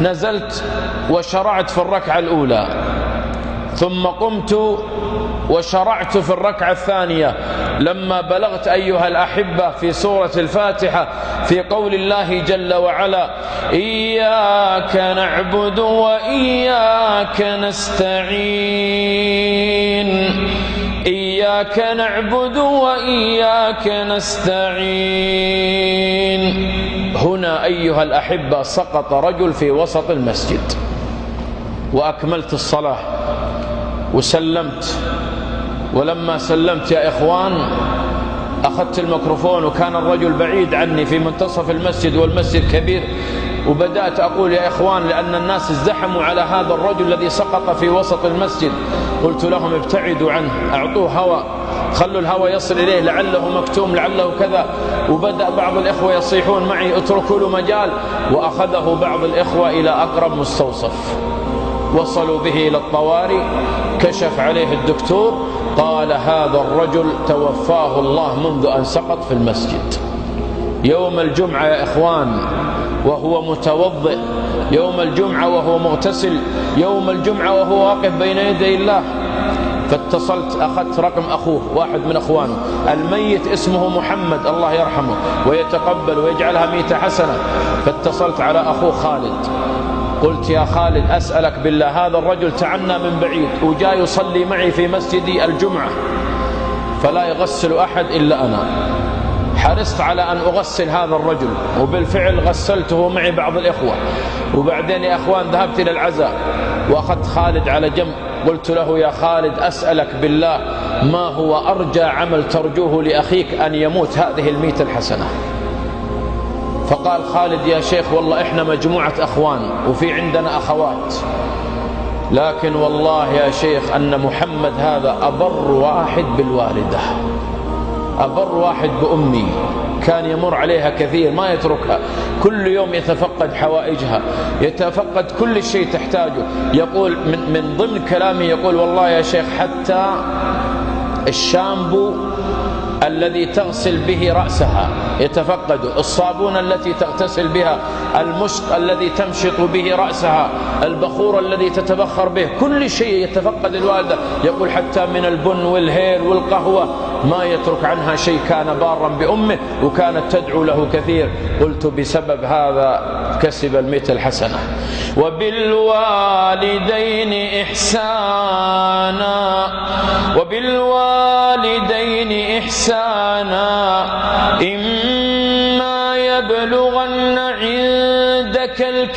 نزلت وشرعت في الركعة الأولى، ثم قمت وشرعت في الركعة الثانية لما بلغت أيها الأحبة في سورة الفاتحة في قول الله جل وعلا: إياك نعبد وإياك نستعين، إياك نعبد وإياك نستعين. هنا أيها الأحبة سقط رجل في وسط المسجد، وأكملت الصلاة وسلمت. ولما سلمت يا إخوان أخذت الميكروفون، وكان الرجل بعيد عني في منتصف المسجد والمسجد كبير، وبدأت أقول: يا إخوان، لأن الناس ازدحموا على هذا الرجل الذي سقط في وسط المسجد، قلت لهم: ابتعدوا عنه، أعطوه هواء، خلوا الهواء يصل إليه، لعله مكتوم، لعله كذا. وبدأ بعض الإخوة يصيحون معي: اتركوا له مجال. وأخذه بعض الإخوة إلى أقرب مستوصف، وصلوا به إلى الطوارئ، كشف عليه الدكتور، قال: هذا الرجل توفاه الله منذ أن سقط في المسجد. يوم الجمعة يا إخوان وهو متوضئ، يوم الجمعة وهو مغتسل، يوم الجمعة وهو واقف بين يدي الله. فاتصلت، أخذت رقم أخوه، واحد من أخوانه الميت، اسمه محمد، الله يرحمه ويتقبل ويجعلها 100 حسنة. فاتصلت على أخوه خالد، قلت: يا خالد، أسألك بالله، هذا الرجل تعنى من بعيد وجاء يصلي معي في مسجدي الجمعة، فلا يغسل أحد إلا أنا. حرصت على أن أغسل هذا الرجل، وبالفعل غسلته معي بعض الإخوة. وبعدين يا أخوان ذهبت إلى العزاء وأخذت خالد على جنب، قلت له: يا خالد، أسألك بالله، ما هو أرجى عمل ترجوه لأخيك أن يموت هذه 100 الحسنة؟ فقال خالد: يا شيخ، والله إحنا مجموعة أخوان وفي عندنا أخوات، لكن والله يا شيخ أن محمد هذا أبر واحد بالوالدة، أبر واحد بأمي، كان يمر عليها كثير ما يتركها، كل يوم يتفقد حوائجها، يتفقد كل شيء تحتاجه. يقول من ضمن كلامه، يقول: والله يا شيخ، حتى الشامبو الذي تغسل به رأسها يتفقده، الصابون التي تغتسل بها، المشط الذي تمشط به رأسها، البخور الذي تتبخر به، كل شيء يتفقد الوالدة. يقول: حتى من البن والهيل والقهوة ما يترك عنها شيء، كان بارا بأمه وكانت تدعو له كثير. قلت: بسبب هذا كسب 100 الحسنة. وبالوالدين إحسانا، وبالوالدين إحسانا، إما يبلغ